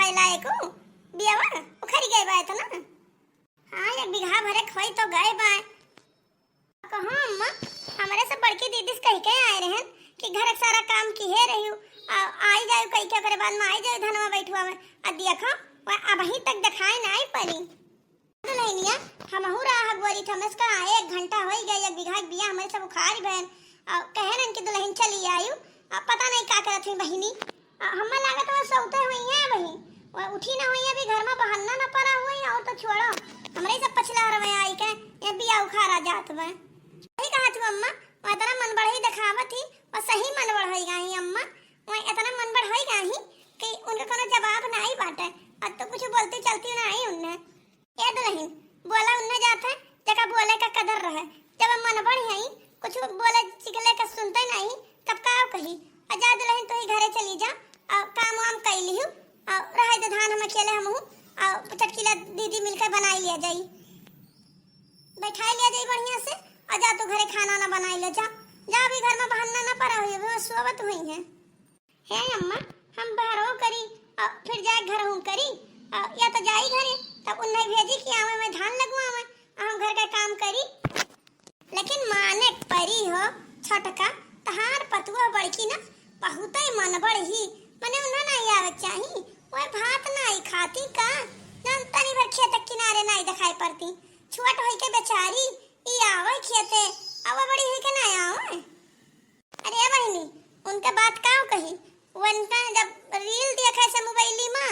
खाए लायक हूँ बियावा उखड़ गए बा तो ना। हाँ 1 बीघा भरे खोई तो गए बा। कहाँ अम्मा हमारे से बड़की दीदी से कह के आए रहे कि घर का सारा काम की है रही हूँ आई जाए कह के करे बाद में आई जाए धनवा बैठुआ में आ देखो अब ही तक दिखाए ना आई परी दुल्हनिया हमहू रहा गोरी थे इसका 1 घंटा हो गया 1 बीघा बिया हमारे सब उखाड़ बहन कहे न कि दुल्हन चली आयु पता नहीं का करत हुई बहिनी हमें लागत वो सोते हुई है वही वो उठी ना हुई अभी घर में बहाना ना पड़ा हुई और तो छोड़ो हमरे सब पछला रहे आई के ये बिया उखाड़ा जात बा सही कहा तू अम्मा वो इतना मन बढ़ई दिखावत थी और सही मन बढ़ई गई अम्मा वो इतना मन बढ़ई गई कि उनका कोनो जवाब नहीं बाटे अब तो कुछ बोलती चलती नहीं उनने ए दुल्हन बोला उनने जाता जका बोले का कदर रहे जब मन बढ़ई कुछ बोले चिकले का सुनते नहीं तब का कही आजा दुल्हन तो ही घरे चली जा काम वाम कर लियो रहे तो धान हम अकेले हम चटकीला दीदी मिलकर बनाई लिया जाई बैठाई लिया जाई बढ़िया से आजा तो घरे खाना ना बनाई ले जा जा भी घर में बहाना ना पड़ा हुई वो सोवत हुई है अम्मा हम बहरो करी फिर जाए घर हूं करी या तो जाई घरे तब उन्हें भेजी कि आवे मैं धान लगवा मैं हम घर का काम करी लेकिन माने परी हो छोटका तहार पतुआ बड़की ना बहुत ही मन बढ़ी मने उन्हें नहीं आवे चाहिए वो भात नहीं खाती का जन तनी भर खेत किनारे नहीं दिखाई पड़ती छोट होई के बेचारी ई आवे खेते आवे बड़ी होई के नहीं आवे अरे बहनी उनके बात काऊ कही उनका जब रील देखे से मोबाइली में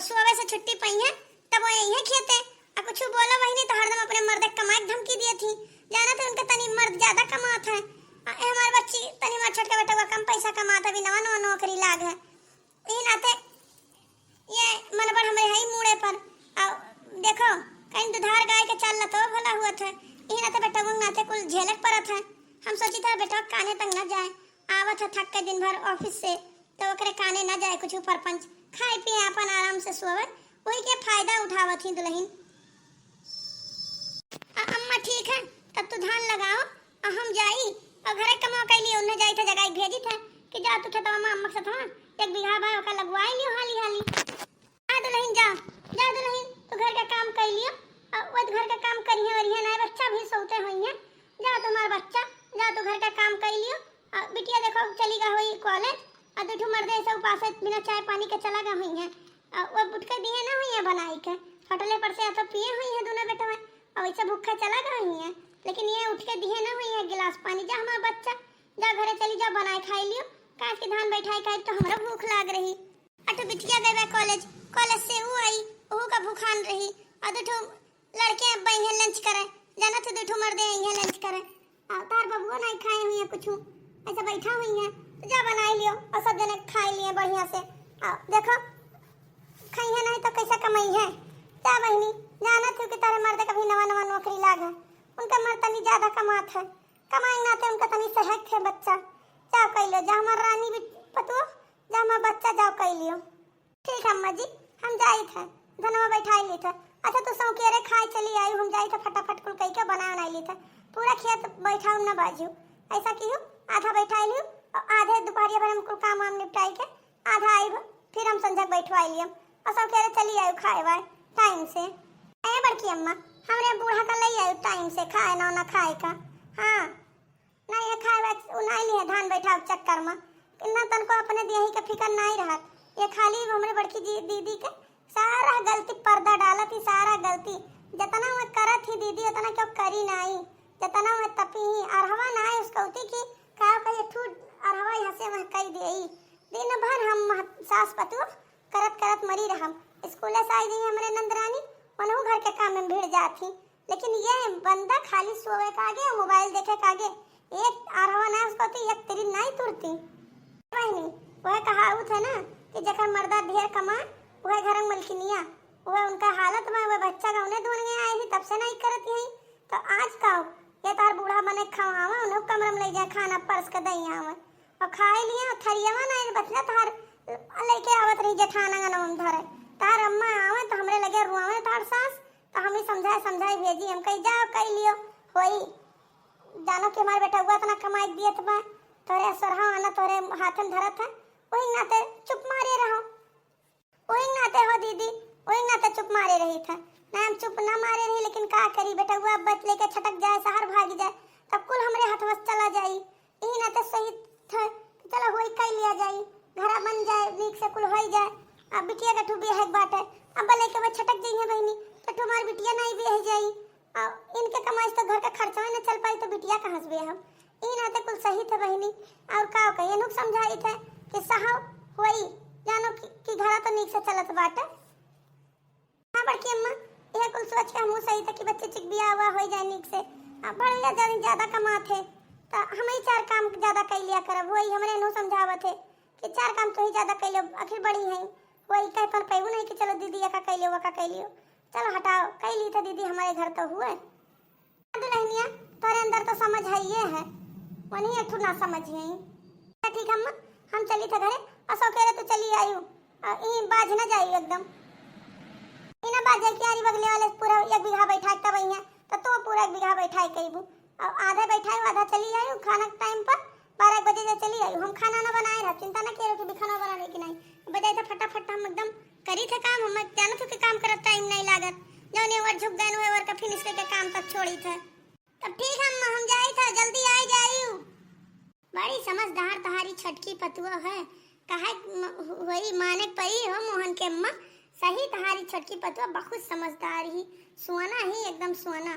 सुबह से छुट्टी पई है तब वो यही खेते आ कुछ बोला बहनी तो हरदम अपने मर्द कमाए धमकी दी थी जाना तो उनका तनी मर्द ज्यादा कमाता है हमारे बच्ची तनी मार छोटका बेटा का कम पैसा कमाता भी नवा नवा नौकरी लाग है ई नाते ये मनबर हमारे है मुड़े पर देखो कहीं दुधार गाय के चल तो भला हुआ था ई नाते बेटा वो नाते कुल झेलक परत है हम सोची था बेटा काने तक न जाए आवत है थक के दिन भर ऑफिस से तो ओकरे काने न जाए कुछ ऊपर पंच खाए पिए अपन आराम से सोवे वही के फायदा उठावत ही दुल्हन अम्मा ठीक है तब तो धान लगाओ हम जाई और घरे कमा के लिए उन्हें जाई था जगह भेजी था कि जा तू खेतवा में अम्मा से था 1 बीघा भाई ओका लगवाई लियो हाली हाली आ दुल्हन जा दुल्हन तो घर का काम कर लियो वो घर का काम करी है और ये ना बच्चा भी सोते हुई है जा तुम्हारा बच्चा जा तो घर का काम कर लियो बिटिया देखो चली गई हुई कॉलेज और दूठू मर्दे से उपास बिना चाय पानी के चला गई हुई है वो बुटके दिए ना हुई है बनाई के फटले पर से तो पिए हुई है दोनों बेटा में और वैसे भूखा चला गई हुई है लेकिन ये उठ के दिए ना हुई है गिलास पानी जा हमारा बच्चा जा घरे चली जा बनाए खाई लियो काट के धान बैठाई खाई तो हमरा भूख लाग रही अटो बिटिया गए कॉलेज से वो आई वो का भूखान रही और दूठू लड़के बइहे लंच करे जाना तो दूठू मर्दे यहीं लंच करे तार बबुआ नहीं खाए हुई है कुछ ऐसा बैठा हुई है तो जा बनाई लियो और सब जने खाई लिए बढ़िया से देखो खाई है नहीं तो कैसा कमाई है जा बहनी जाना थी कि तारे मर्दे कभी नवा नवा नौकरी लाग है उनका मर्द तनी ज्यादा कमात है कमाई ना थे उनका तनी सहक है बच्चा जाओ कह लो जा हमारा रानी भी पतो जा हमारा बच्चा जाओ कह लियो ठीक अम्मा जी हम जाई थे धनवा बैठाई ली थे अच्छा तो सौकेरे खाए चली आई हम जाई थे फटाफट कुल कह के बना नहीं ली थे पूरा खेत बैठाऊ ना बाजू ऐसा कियो आधा बैठाई लियो और आधे दोपहरिया भर हम कुल काम वाम निपटाई के आधा आई फिर हम संझा बैठवाई लियो और सौकेरे चली आई खाए वाए टाइम से ए बड़की अम्मा हमरे बूढ़ा का ले आयो टाइम से खाए ना खाए का हाँ नहीं ये खाए उनाई लिए धान बैठा चक्कर में इतना तन को अपने दिया ही का फिकर नहीं रहा ये खाली हमरे बड़की दीदी के सारा गलती पर्दा डाला थी सारा गलती जितना मैं करत थी दीदी उतना क्यों करी नहीं जितना मैं तपी ही अरहवा ना है उसका उती की का ये ठूट अरहवा यहाँ से वहाँ कही दे दिन भर हम सास पतु करत करत मरी रहा स्कूल से आई गई हमारे नंदरानी मनहू घर के काम में भीड़ जाती लेकिन ये बंदा खाली सोवे का आगे और मोबाइल देखे का आगे एक अरहवा ना उसको तो एक तेरी नहीं तुरती बहनी वह कहावत है ना कि जखन मर्दा ढेर कमा वह घर मलकिनिया वह उनका हालत में वह बच्चा का उन्हें ढूंढ गया आई तब से नहीं करती है तो आज का ये तार बूढ़ा बने खावा उन्हें कमरे में ले जाए खाना परस के दई आवे और खाए लिए और थरियावा ना बचला तार लेके आवत रही जेठाना का नाम धरे तार अम्मा आवे तो हमरे लगे रुआवे तार सास तो हमें समझाए भेजी हम कही जाओ कह लियो होई जानो कि हमारे बेटा हुआ इतना कमाई दिए तो तोरे सरहा आना तोरे हाथ में धरत है वही नाते चुप मारे रहो ओही नाते हो दीदी, ओही नाते चुप मारे रही था ना, हम चुप ना मारे रही, लेकिन का करी बेटा, हुआ बच लेके छटक जाए, शहर भाग जाए, तब कुल हमरे हथवस चला जाई। यही नाते सही था, चलो होई कई लिया जाई, घरा बन जाए, नीक से कुल होई जाए। अब बिटिया का ठू बियाह बाटे, अब लेके वो छटक जाई है बहनी, तो तुम्हारी बिटिया नहीं ब्याह जाई, और इनके कमाई तो घर का खर्चा न चल पाई, तो बिटिया कहाँ से ब्याह? ई नाते कुल सही था बहनी। और का कहिए नुक समझाई थे कि साहब होई जानो कि घरा तो नीक से चलत बाटे। हाँ बड़की अम्मा, यह कुल सोच के हमहू सही था कि बच्चे चिक बियाह हुआ हो जाए नीक से, बढ़िया ज्यादा कमाते तो हम ही चार काम ज्यादा कर लिया करब। वही हमरे नु समझावत है कि चार काम तो ही ज्यादा कर लो, आखिर बड़ी है वही कह पर पैबू नहीं कि चलो दीदी का कह लियो वका कह लियो, चलो हटाओ कह ली था दीदी, हमारे घर तो हुए दुल्हनिया, तोरे अंदर तो समझ है ये है, वही एक ना समझ है। ठीक अम्मा, हम चली थे घरे, असो कह रहे तो चली आयु, ई बाज ना जाइयो एकदम, इना बाजे की आरी बगले वाले पूरा 1 बीघा बैठा तब है, तो पूरा 1 बीघा बैठा कईबू, और आधा बैठा आधा चली आयु, खाना के टाइम पर 12 बजे से चली आयु। हम खाना ना बनाए रह, चिंता ना करो कि खाना बनाने की नहीं, बजाय तो फटाफट हम एकदम करी थे काम, हम जानो थे कि काम करत टाइम नहीं लागत, जो ने वर झुक गए वर का फिनिश करके काम तक छोड़ी थे। तब ठीक हम जाई था, जल्दी आ जाइयो। बड़ी समझदार तहारी छटकी पतुआ है, कहे वही माने पई हो मोहन के अम्मा, सही तहारी छटकी पतुआ बहुत समझदार ही, सुना ही एकदम सुना।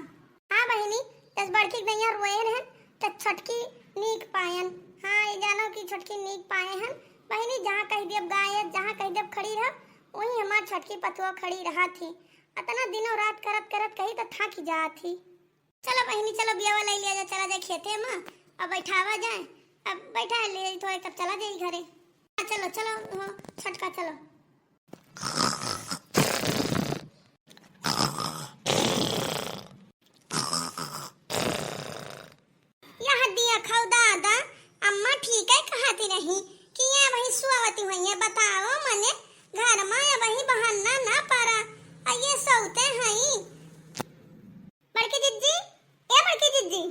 हाँ बहनी, दस बड़की दैया रोए हैं तो छटकी नीक पायन, हाँ ये जानो कि छटकी नीक पाए हैं बहनी, जहाँ कह देव गाय, जहाँ कह देव खड़ी रह, वही हमार छटकी पतुआ खड़ी रहा थी, इतना दिनों रात करत करत कही तो थक जा थी। चलो बहनी चलो बियावा ले लिया जाए, चला जाए खेते में, अब बैठावा जाए, अब बैठा ले थोड़े तब चला जाए घरे। चलो चलो हाँ, छटका चलो। यहाँ दिया खाओ दादा, अम्मा ठीक है कहती नहीं कि ये वही सुआवती हुई है, बताओ मने घर में वही बहाना ना पारा, ये सोते हैं बड़की जिज्जी, ए बड़की जिज्जी,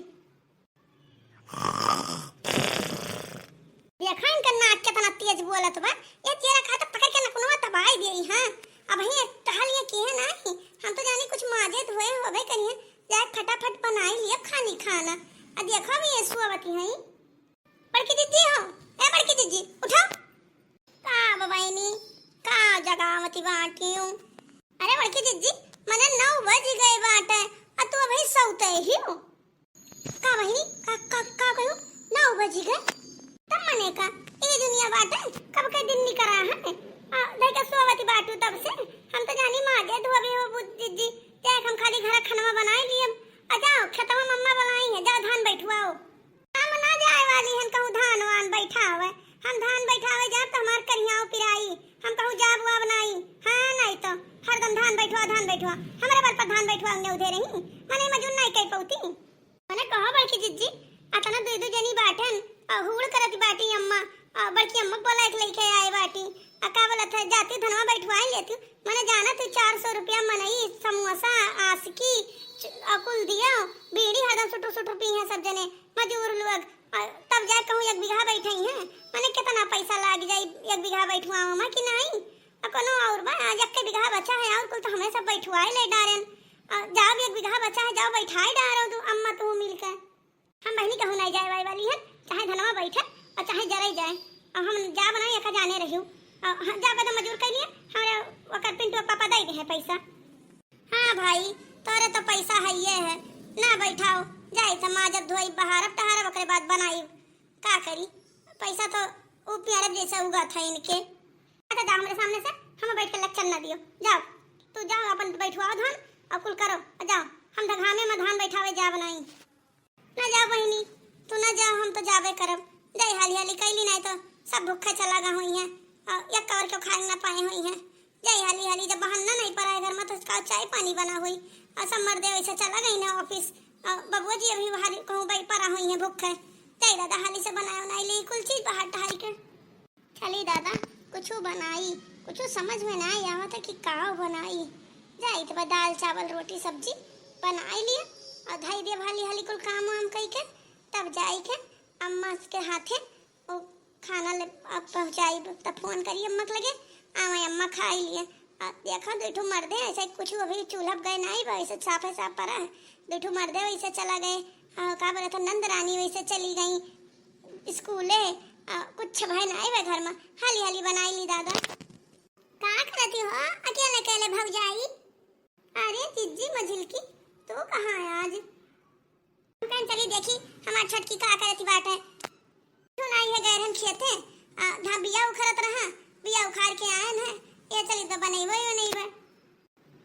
देखा इनका नाक कितना तेज बोलत बा, ये तेरा खा तो पकड़ के नकुनवा तबाई देई। हां अब ही टहलिए की है नहीं, हम तो जानी कुछ माजे धोए होबे करिए, जाए फटाफट बनाई लिए खानी खाना। आ देखो भी ये सुआवती है बड़की दीदी हो, ए बड़की दीदी उठो, का बबाइनी का जगावती बाटियो, अरे बड़की दीदी मने 9 बज गए बाटे, आ तू अभी सोते ही हो का बहिनी, का कहू 9 बज गए, तब मने का ये दुनिया बाटे कब के दिन निकरा है, देखा सोवती बाटू तब से हम तो जानी माजे धोबे हो बुद्धी जी, देख हम खाली घर खाना बनाए लिए, आ जाओ खेतवा मम्मा बनाई है, जाओ धान बैठवाओ, हम ना जाए वाली हैं कहूं धान वान बैठावे, हम धान बैठावे जाब तो हमार करियाओ पिराई, हम कहूं जाब वा बनाई, हां नहीं तो हरदम धान बैठवा हमरे बार पर धान बैठवा ने उधे रही, मने मजून नहीं कह पौती, मने कहो बड़की जिज्जी अतना दो जनी बाटन हुड़ करती बाटी अम्मा, बड़की अम्मा बोला एक लेके आए बाटी, का बोला था जाती धनवा बैठवाई लेती, मैंने जाना थी 400 रुपया मनई समोसा आसकी अकुल दिया, बीड़ी हरदम सुटू सुटू पी है सब जने मजूर लोग, तब जा कहूं 1 बीघा बैठाई है, मैंने कितना पैसा लाग जाई 1 बीघा बैठवाओ मैं कि नहीं, कोनो और बा आज 1 बीघा बचा है, और कुल तो हमें सब बैठवाई ले डारन, जाओ 1 बीघा बचा है, जाओ बैठाई डारो तू अम्मा तू मिलकर, हम बहनी कहूं नहीं जाए वाली है, चाहे धनवा बैठे और चाहे जराई जाए, हम जा बनाई का जाने रहियो, जा बदा मजूर कर लिए हमारे वकर पिंटू पापा दे दे पैसा। हां भाई तोरे तो पैसा है ये है ना, बैठाओ जाए समाज धोई बहार टहार ओकरे बाद बनाई, का करी पैसा तो ऊ पेड़ जैसा उगा था इनके, अच्छा जा हमारे सामने से हम बैठ के लेक्चर ना दियो, जाओ तू जाओ अपन बैठवाओ धान और कुल करो, जाओ हम तो घामे में धान बैठावे जा बनाई ना, जा बहनी तू ना जाओ हम तो जावे करब, जाई हाली हाली कैली नहीं तो सब भूखे चला गा हुई है, एक कवर के खा ना पाए हुई है, जाई हाली हाली जब बहाना नहीं पड़ा घर में तो चाय पानी बना हुई, और सब मर्दे वैसे चला गई ना ऑफिस, बबुआ जी अभी बाहर कहूं बैठ पड़ा हुई है भूखे, जाई दादा हाली से बनाए नहीं ले कुल चीज बाहर टहाई के, चली दादा कुछ बनाई, कुछ समझ में ना आया था कि का बनाई, जाई तो दाल चावल रोटी सब्जी बनाई लिया और धाई दे हाली हाली कुल काम वाम कई के, तब जाई के अम्मा के हाथे वो खाना ले पहुंचाई, तब फोन करी अम्मा के लगे, आवे अम्मा खाई लिए। देखा बेठू मर्दे ऐसे कुछ अभी चूल्हा गए नहीं वैसे साफे साफ पड़ा है। बेठू मर्दे वैसे चला गए। का बोला था नंद रानी वैसे चली गई स्कूले। कुछ भाई नहीं वे घर में हाली हाली बनाई ली दादा। का करती हो अकेले अकेले भाग जाई? अरे जिज्जी मझिल की तू कहाँ है आज? कहीं चली देखी हमार छटकी का करती बात है। क्यों नहीं है गैर हम खेते धा बिया उखड़त रहा बिया उखाड़ के आए हैं ये चली तो बनैबो यो नहीं बे।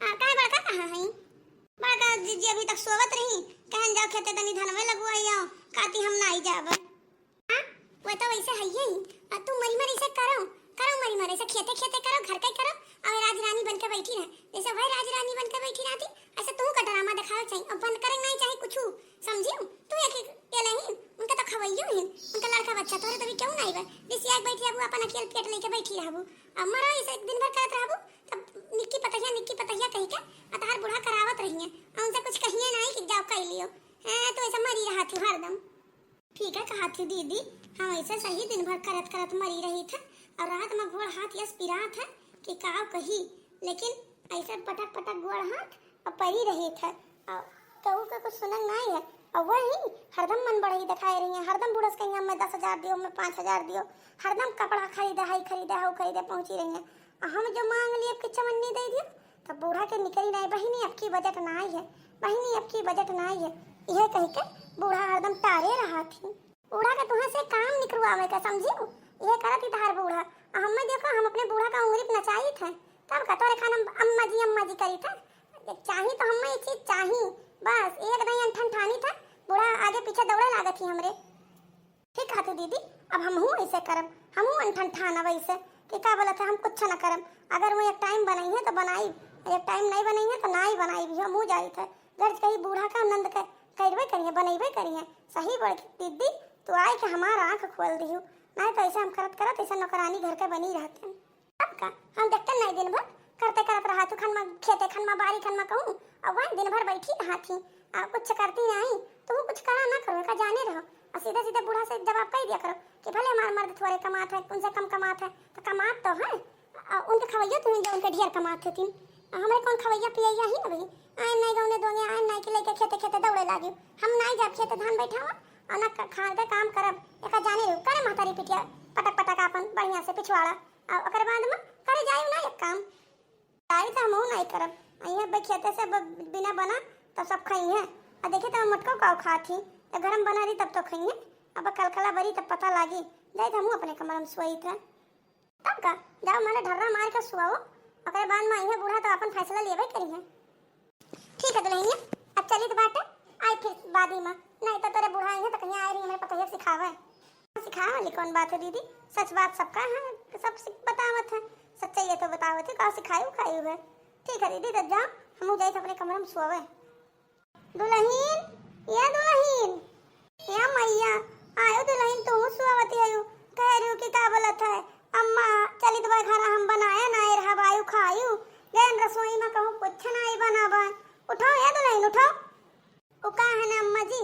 काहे बड़का कहाँ है? बड़का जीजी अभी तक सोवत रही कहन जाओ खेते तनी धनवे लगवाई आओ काती हम नहीं जाब। हां वो तो वैसे है ही तू मरी मरी से करो करो मरी मरी से खेते खेते करो घर के करो और राजरानी बनके बैठी रह जैसे वही राजरानी बनके बैठी रहती ऐसे तू का ड्रामा दिखाओ चाहिए और बंद करे नहीं चाहिए कुछ समझियो। तू एक ये नहीं उनका तो खवैयो ही उनका लड़का बच्चा तोरे तभी क्यों नहीं बे दिस एक बैठी रहबू अपन अकेले पेट लेके बैठी रहबू अमरा इसे दिन भर करत रहबू तब निक्की पतहिया कह के अतहार बूढ़ा करावत रही है उनसे कुछ कहिए नहीं कि जाओ कह लियो है तो ऐसा मरी रहा थी हरदम। ठीक है कहा थी दीदी हम ऐसे सही दिन भर करत करत मरी रही था और रात में गोड़ हाथ यस पिरा था कि काव कही लेकिन ऐसे पटक पटक गोड़ हाथ और परी रही था और कहू का कुछ सुनन नहीं है और वही हरदम मन बढ़ई दिखाई रही है हरदम बुढ़स कहीं हमें 10,000 दियो मैं 5,000 दियो हरदम कपड़ा खरीदा हाउ खरीदे पहुंची रही है हम जो मांग लिए अब किच्छा मन्नी दे दियो तब बूढ़ा के निकली नहीं बहिनी अब की बजट नहीं है बहिनी अब की बजट नहीं है यह कह के बूढ़ा हरदम टारे रहा थी। बूढ़ा के तुहे से काम निकलवावे का समझियो ये करत धार बूढ़ा हमें देखो हम अपने बूढ़ा का उंगली नचाई थे तब का तोरे खाना अम्मा जी करी था चाही तो हमें ये चीज चाही बस एक नहीं अनठन ठानी था बूढ़ा आगे पीछे दौड़े लागत थी हमरे। ठीक है दीदी अब हम हूँ ऐसे करम हम हूँ अनठन ठाना वैसे कि का बोला था हम कुछ न करम अगर वो एक टाइम बनाई है तो बनाई एक टाइम नहीं बनाई है तो नहीं बनाई भी हम हूँ जाई थे घर कहीं बूढ़ा का आनंद कर करबे करिए बनैबे करिए सही बड़ दीदी तू आई के हमारा आंख खोल दियो नहीं तो ऐसे हम करत करत ऐसे नौकरानी घर के बनी रहते हैं। अब का हम देखते नहीं दिन भर करते करत रहा तू खन में खेते खन में बारी खन में कहूँ और वही दिन भर बैठी रहा थी कुछ करती नहीं तो कुछ करा ना करो का जाने रहो और सीधे सीधे बूढ़ा से जवाब कह दिया करो कि भले हमारे मर्द थोड़े कमात है उनसे कम कमात है तो कमात तो है उनके खवैया तुम जो उनके ढेर कमाते थे हमें कौन खवैया पिया ही ना भाई आए नहीं गौने दोगे आए नहीं के लेके खेते खेते दौड़े लागे हम नहीं जब खेते धान बैठा और ना खाते काम करब एक जाने रहो करे महतारी पिटिया पटक पटक अपन बढ़िया से पिछवाड़ा और ओकर बाद में करे जाए ना एक काम तारी तो हम नहीं करब ये भाई खेते से बिना बना तो सब खाई है और देखे तो मटको का खाती तो गरम बना दी तब तो खाई अब कलकला बरी तब पता लागी जाए तो हम अपने कमर में सोई था तब का जाओ मैंने ढर्रा मार कर सुआओ ओकर बाद में ये बूढ़ा तो अपन फैसला लेवे करिए। ठीक है दुल्हनिया अब चली तो बात आई फिर बादी में नहीं तो तेरे बूढ़ा है तो कहीं आ रही है मेरे पता है सिखावे वाली कौन बात है दीदी सच बात सबका है सब बतावत है सच्चाई है तो बतावत है का सिखाई है। ठीक है दीदी तो जाओ हम जाए अपने कमरे में सोवे। दुल्हन या मैया आयो दुल्हन तू सोवती है कह रही कि का बोलत है अम्मा चली तो घर हम बनाया ना रहा बायु खायु गैन रसोई में कहूँ कुछ नहीं बनावा उठाओ या दुल्हन उठाओ उका है ना अम्मा जी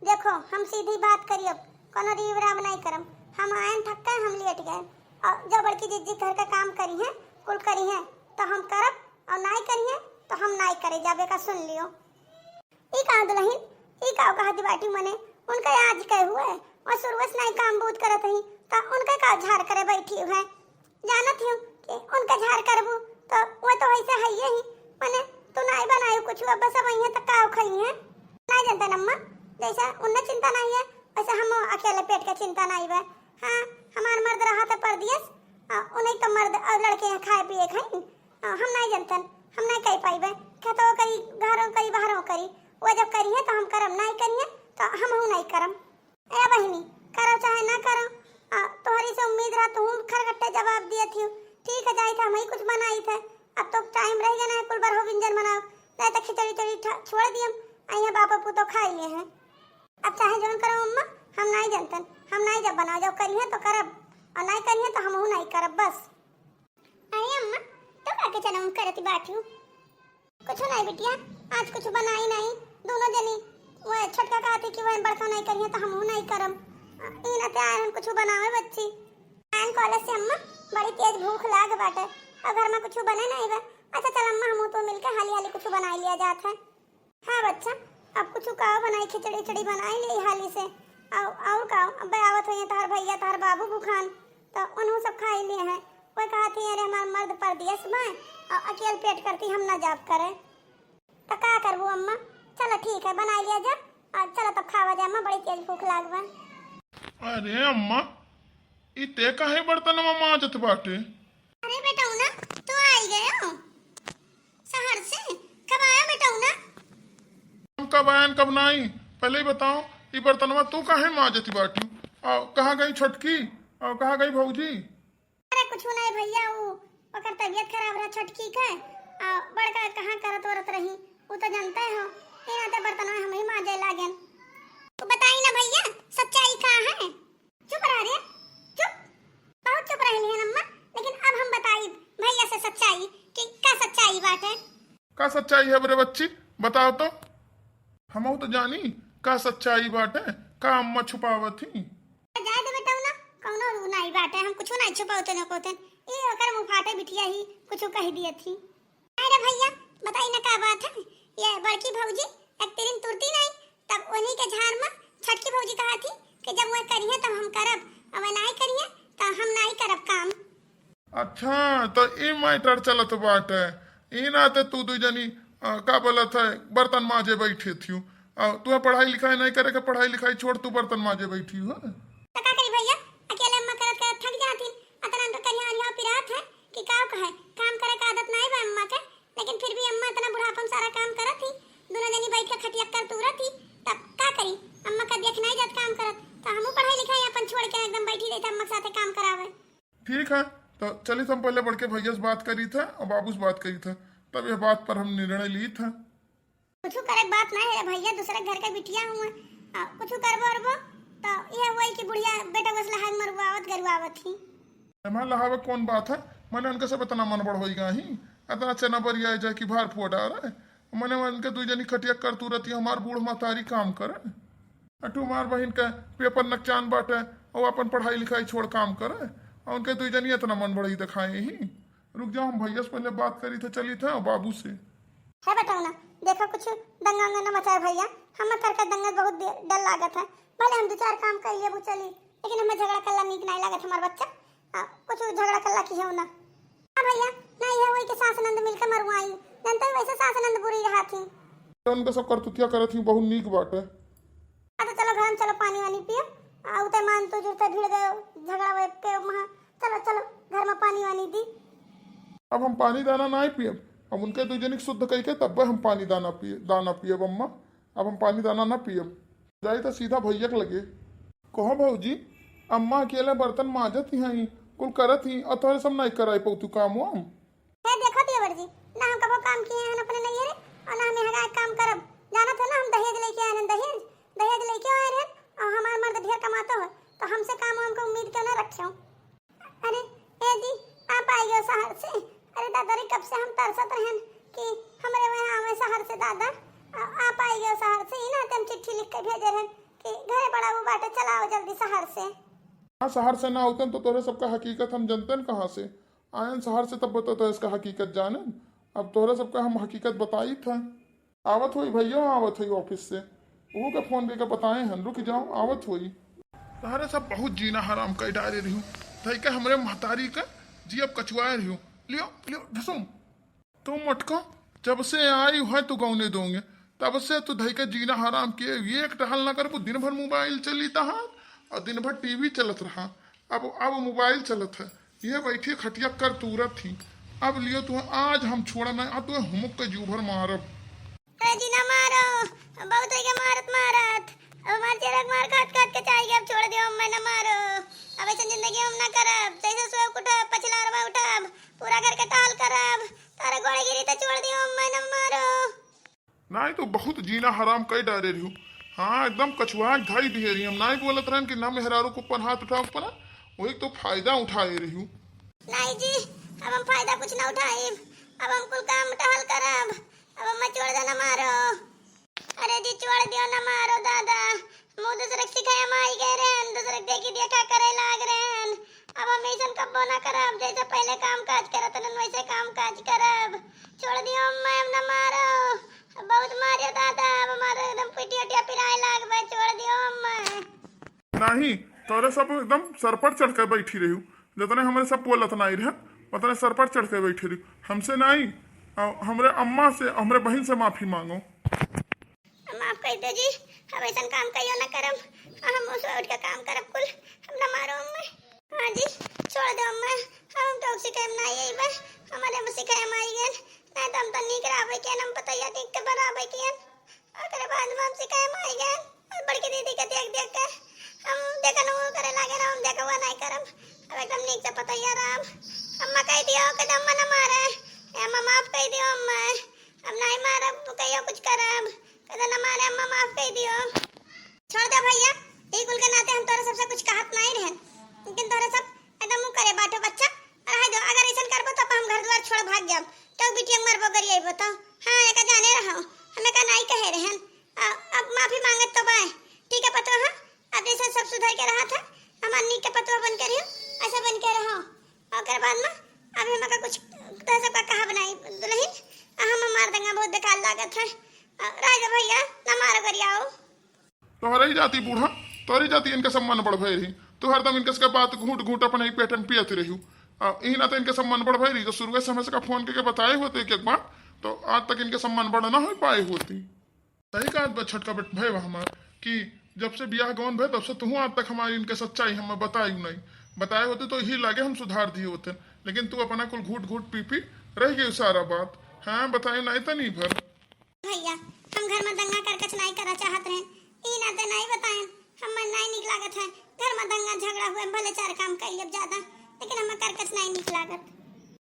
देखो हम सीधी बात करियो कोनो रीवराव नहीं करम हम आयन थक्का हम लेट गए और जो बड़की जीजी घर का काम करी है कुल करी है तो हम करब और नहीं करी है तो हम नहीं करे जाबे का सुन लियो। ई कहा दुल्हन ई कहा बाटी मने उनका आज कहे हुए और शुरुआत नहीं काम बूत करत ही तो उनका का झाड़ करे बैठी है जानत हूं कि उनका झाड़ करबू तो वो तो ऐसे है ही मने तू नहीं बनायो कुछ अब सब आई है तो का खई है नहीं जानते नम्मा जैसा उन्हें चिंता नहीं है वैसे हम अकेले पेट का चिंता नहीं है। हाँ हमार मर्द रहा था परदेश उन्हें तो मर्द और लड़के खाए पिए खाई हम नहीं जानते हम नहीं कह पाइबे खेतो करी घरों करी बाहरों करी वो जब करी है तो हम करम नहीं करिए तो हम नहीं करम ए बहिनी करो चाहे ना करो तोहरी से उम्मीद रहा तू खरगट्टे जवाब दिए थी ठीक है जाई था हम ही कुछ बनाई थे अब तो टाइम रह गया ना कुल बार हो व्यंजन बनाओ नहीं तो खिचड़ी छोड़ दियम अइया बापा पुतो खाई ले हैं अब चाहे जोन करो अम्मा हम नहीं जानते हम नहीं जब बनाओ जब करिए तो करब और नहीं करिए तो हम नहीं करब बस। अरे अम्मा तो आके चलो करती बाटी कुछ नहीं बिटिया आज कुछ बनाई नहीं दोनों जनी वो छोटका कहती कि वो बड़का नहीं करिए तो हम नहीं करम इनते आयन कुछ बनावे बच्ची आयन कॉलेज से अम्मा बड़ी तेज भूख लाग बाटे और घर में कुछ बने नहीं बा। अच्छा चल अम्मा हम तो मिलके हाली हाली कुछ बना लिया जात है। हाँ बच्चा अब कुछ का बनाई खिचड़ी खिचड़ी बनाई ले हाली से और का अब आवत हो तार भैया तार बाबू बुखान तो उन्हों सब खा ही लिए हैं। कोई कहा थी अरे हमार मर्द परदेश में और अकेले पेट करती हम ना जाप करे तो का करबू अम्मा। चलो ठीक है बना लिया जा और चलो तब खावा जा अम्मा बड़ी तेज भूख लागबा। अरे अम्मा इते काहे बर्तन में माजत बाटे। अरे बेटा ना तू आई गए हो शहर से कब आया बेटा ना। हम कब आयन कब नहीं पहले ही बताओ। ये बर्तन में तू काहे माजत बाटी और कहाँ गई छोटकी और कहाँ गई भौजी। अरे कुछ नहीं भैया वो ओकर तबीयत खराब रहा छोटकी का बड़का कहाँ करत औरत रही वो तो जानते हो इना ते बर्तन में हम ही माजे लागन। तू बताई ना भैया सच्चाई का है। चुप रह रे चुप बहुत चुप रह लिहन अम्मा लेकिन अब हम बताई भैया से सच्चाई कि का सच्चाई बात है। का सच्चाई है बरे बच्ची बताओ तो हम तो जानी का सच्चाई बात है का अम्मा छुपावत थी। जाए दे बेटा ना कौनो नहीं बात है हम कुछ नहीं छुपावते न कोते ये ओकर मुंह फाटे बिटिया ही कुछ कह दिए थी। अरे भैया बताई ना का बात है। ये बड़की भौजी एक तेरी तुरती नहीं तब उन्हीं के झाड़ में छटकी भौजी कहा थी कि जब वो करिए तब हम करब अब नहीं करिए तो हम नहीं करब काम। अच्छा तो ये मैटर चलत बात है ये ना तो तू दू जनी का बोलत है बर्तन माजे बैठे थी तू पढ़ाई लिखाई नहीं करे के पढ़ाई लिखाई छोड़ तू बर्तन माजे बैठी हो। तो का करी भैया अकेले अम्मा करत करत थक जाती अतना तो करिया और यहाँ पिरात है कि का कहे काम करे का आदत नहीं बा अम्मा के लेकिन फिर भी अम्मा इतना बुढ़ापन सारा काम करत थी दोनों जनी बैठ के खटिया कर तुरत थी तब का करी अम्मा का देख नहीं जात काम करत तो हमहू पढ़ाई लिखाई अपन छोड़ के एकदम बैठी रही अम्मा के साथे काम करावे। ठीक है तो चलिए हम पहले बढ़ के भैया से बात करी था और बाबू से बात करी था तब यह बात पर हम निर्णय ली था। कुछ करे बात नहीं है भैया दूसरे घर का बिटिया हुआ कुछ करबो अरबो तो यह वही की बुढ़िया बेटा बस लहाग मरवावत गरवावत थी। मैं लहावे कौन बात है मैंने उनके सब इतना मन बढ़ होगा ही इतना चना बरिया जाए कि भार फुआ डाल रहा है मैंने उनके दू जनी खटिया कर तू रहती हमार बूढ़ महतारी काम करे अटू मार बहन के पेपर नकचान बाटे और अपन पढ़ाई लिखाई छोड़ काम करे और उनके दू जनी इतना मन बढ़ी दिखाए ही। रुक जाओ हम भैया से पहले बात करी थे चली थे और बाबू से है बताओ ना देखो कुछ दंगा उंगा न मचाए भैया हम करके दंगा बहुत डर लागत है भले हम दो चार काम कर लिए वो चली लेकिन हमें झगड़ा करना नीक नहीं लागत हमार बच्चा कुछ झगड़ा करला की है ना। हाँ भैया नहीं है वही के सास नंद मिलकर मरवाई नंतर वैसे सास नंद बुरी रहा थी उनके सब करतुतिया करे थी बहुत नीक बात है। तो चलो घर में चलो पानी वानी पियो उते मान तो जुड़ते भिड़ गए झगड़ा वे के वहां चलो चलो घर में पानी वानी दी। अब हम पानी दाना नहीं पिए अब उनके दू जनी शुद्ध कह के तब हम पानी दाना पिए अम्मा अब हम पानी दाना ना पिए जाए तो सीधा भैया के लगे कहो भौजी अम्मा अकेले बर्तन माजत ही कुल करत ही और तोहरे सब नहीं कराई पौतू काम वाम है देखो देवर जी ना हम कबो काम किए हैं अपने नहीं रे और ना हमें हगा काम करब जाना था ना हम दहेज लेके आए हैं दहेज लेके आए हैं और हमार मर्द ढेर कमाता है तो हमसे काम वाम का उम्मीद क्यों ना रखे। अरे ए दी आप आई गए शहर से अरे दादा रे कब से हम तरसत रहन कि हमारे वहां आवे शहर से दादा आप आई गए शहर से ना तुम चिट्ठी लिख के भेजे रहन कि घरे बड़ा वो बाटे चलाओ जल्दी शहर से। हाँ शहर से ना होते तो तोहरे सबका हकीकत हम जानते हैं कहाँ से आयन शहर से तब बता तो इसका हकीकत जाने अब तोहरे सबका हम हकीकत बताई था आवत हुई भैया आवत हुई ऑफिस से वो का फोन लेकर बताए हैं रुक जाओ आवत हुई तोहरे सब बहुत जीना हराम कर डाले रही हूँ धई के हमरे महतारी का जी अब कचुआए रही हूँ लियो लियो ढसुम तुम मटको जब से आई है तू गौने दोगे तब से तू धई के जीना हराम किए ये एक टहल ना कर दिन भर मोबाइल चली तहा और दिन भर टीवी चलत रहा अब मोबाइल चलत है ये बैठी खटिया कर तुरत थी अब लियो तू आज हम छोड़ा नहीं अब तू हुमुक के जूभर मारब जी ना मारो बहुत है मारत अब मार चेरक मार काट के चाहिए अब छोड़ दियो मैं ना मारो अब ऐसे जिंदगी हम ना करब जैसे सोए उठब पछला रवा उठब पूरा करके टाल करब तारे गोड़े गिरी तो छोड़ दियो मैं ना मारो नहीं तो बहुत जीना हराम कई डाले रही हूँ हाँ एकदम कछुआ ढाई दिए रही हम नहीं बोलत रहन कि ना मेहरारू को ऊपर हाथ उठाओ ऊपर वही तो फायदा उठाए रही हूँ। नहीं जी अब हम फायदा कुछ ना उठाए अब हम कुल काम टहल करब अब हम छोड़ देना मारो अरे जी छोड़ दियो ना मारो दादा मुंह दूसरे सिखाया माई गए रहन दूसरे देखी देखा करे लाग रहन अब हम ऐसा कब्बो ना करब, जैसे पहले काम काज करत रहन वैसे काम काज करब। छोड़ दियो अम्मा, अब ना मारो, बहुत मारियो दादा, अब हमारे एकदम पिटिया उटिया पिराए लागबे, छोड़ दियो अम्मा। नहीं तोरे सब एकदम सर पर चढ़ के बैठी रही जितने हमारे सब बोलत नहीं रहे उतने सर पर चढ़ के बैठी रही हमसे नहीं। हमरे अम्मा से हमरे बहन से माफी मांगो। माफ कर दो जी, अब ऐसा काम कहियो ना करब, हम उस उठ के काम करब कुल, हम ना मारो अम्मा। हाँ जी छोड़ दो अम्मा, हम तो सिखाएम ना यही बस हमारे में सिखाएम आई गए ना, तो हम तो नहीं करावे के हम बताइए ठीक के बराबर के ओकरे बाद में हम सिखाएम आई गए। और बड़की दीदी के देख देख के हम देखन वो करे लागे ना, हम देखवा नहीं करब, अब एकदम नीक से बताइए राम। अम्मा कह दियो कि अम्मा ना मारे, अम्मा माफ कर दियो अम्मा, हम नहीं मारब कहियो कुछ करब, कदा ना मारे अम्मा माफ कर दियो। छोड़ दे भैया, ई कुल के नाते हम तोरे सबसे कुछ कहत नहीं रहन, लेकिन तोरे सब एकदम मुंह करे बाटो बच्चा। और हाय दो अगर ऐसा करबो तो हम घर द्वार छोड़ भाग जाब, तो बिटिया मरबो करिए बताओ। हां एका जाने रहो, हमें का नहीं कहे रहन, अब माफी मांगत तो बाय ठीक है पतो। हां अब जैसे सब सुधर के रहा था, हमार नी के पतो बन के रहो, ऐसा बन के रहो। ओकर बाद में अब हम का कुछ तो सब का कहा बनाई दुल्हन, हम मार देंगे, बहुत बेकार लागत है। राजा भैया ना मारो करियाओ। तोहरे ही जाती बूढ़ा, तोहरी जाती इनके सम्मान बढ़ भई रही, तू हरदम इनके बात घूट घूट अपने ही पेटन पियती रही। यही ना तो इनके सम्मान बढ़ भई रही, तो शुरू समय से का फोन करके बताए होते एक बार तो आज तक इनके सम्मान बढ़ ना हो पाए होती। सही कहा छटका बेट भय हमार कि जब से ब्याह गौन भय तब से तू आज तक हमारी इनके सच्चाई हमें बताई नहीं, बताए होते तो यही लागे हम सुधार दिए होते, लेकिन तू अपना कुल घूट घूट पी पी रह गई सारा बात। हाँ बताए नहीं तो नहीं भर भैया, हम घर में दंगा करकच नहीं करा चाहत रहे, ई ना ते नहीं बताएं, हम नहीं निक लागत है घर में दंगा झगड़ा हुए, भले चार काम कर ले ज्यादा, लेकिन हमें करकच नहीं निक लागत।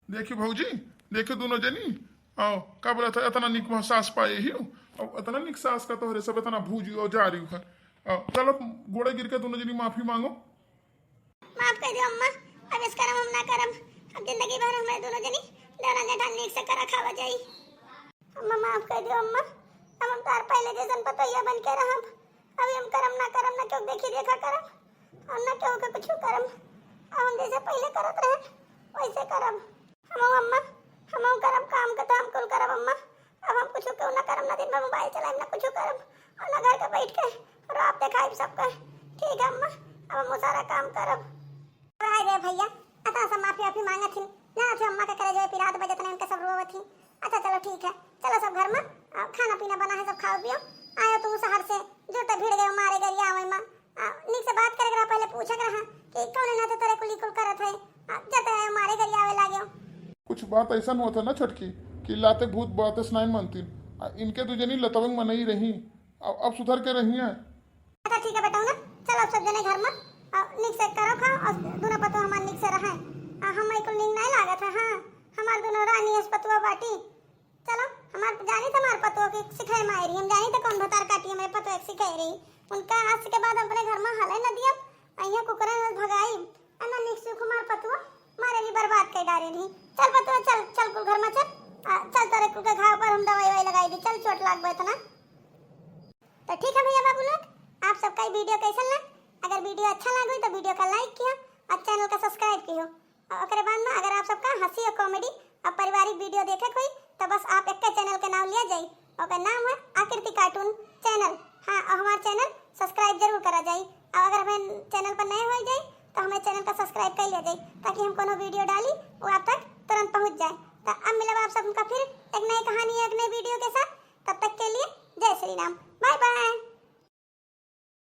देखियो भौजी, देखियो दोनों जनी आओ का बोला था इतना निक सास पाए ही और इतना निक सास का तोहरे सब इतना भूजी और जा रही है। चलो गोड़े गिर के दोनों जनी माफी मांगो। माफ कर दियो अम्मा, अब इस करम हम ना करम, अब जिंदगी भर हमें दोनों जनी दाना जेठा नीक से करा खावा जाई। अम्मा माफ कर दियो अम्मा, अब हम तार पहले जैसन पतैया बन के रहब, अभी हम करम ना क्यों देखी देखा करम, हम ना क्यों के कुछ करम, अब हम जैसे पहले करत रहे वैसे करब। हम अम्मा हम करब काम का तो हम कुल करब अम्मा, अब हम कुछ क्यों ना करम, ना दिन भर मोबाइल चलाएब ना कुछ करब, और ना घर के बैठ के और आप देखाइब सबका। ठीक है अम्मा, अब हम सारा काम करब। आए गए भैया, अता सब माफी वाफी मांगत थी ना, थे अम्मा के करे जाए पिरात बजे तने उनके सब रोवत थी। अच्छा चलो ठीक है, चलो सब घर में खाना पीना बना है, सब खाओ पियो। आयो तू शहर से जो तो भीड़ गए मारे गरिया आवे मां, नीक से बात करे रहा, पहले पूछक रहा कि कौन ना तो तेरे कुली कुल करत है, जते मारे गरिया आवे लागो। कुछ बात ऐसा होता ना छटकी कि लाते भूत बात स्नान मानती इनके तो जनी लतवंग मन ही रही, अब सुधर के रही है। अच्छा ठीक है बेटा ना, चलो अब सब जने घर में नीक से करो खाओ, और दोनों पतो हमार नीक से रहे, हम कुल नीक नहीं लागत है। हां हमार दोनों रानी हस पतुआ बाटी, चलो हमार जानी तो हमार पतो की सिखाए मारी, हम जानी तो कौन भतार काटी हमारे पतो एक सिखाई रही, उनका आज के बाद अपने घर में हले न दिया, अइया कुकरा भगाई अन्ना नीक से कुमार पतुआ मारे भी बर्बाद कर डाले रही। चल पतुआ चल चल कुल घर में चल, चल तेरे कुल के घाव पर हम दवाई वही लगाई दी, चल चोट लाग गए इतना। तो ठीक है भैया बाबू लोग, आप सबका वीडियो कैसा लगा, अगर वीडियो अच्छा लगा तो वीडियो का लाइक किया और चैनल का सब्सक्राइब किया, और उसके बाद में अगर आप सबका हंसी और कॉमेडी और पारिवारिक वीडियो देखे कोई तो बस आप एक चैनल का नाम लिया जाए, और नाम है आकृति कार्टून चैनल। हाँ और हमारा चैनल सब्सक्राइब जरूर करा जाए, और अगर हमें चैनल पर नए हो जाए तो हमें चैनल का सब्सक्राइब कर लिया जाए, ताकि हम कोनो वीडियो डाली वो आप तक तुरंत पहुंच जाए। तो अब मिलब आप सबका फिर एक नई कहानी एक नई वीडियो के साथ, तब तक के लिए जय श्री राम, बाय बाय।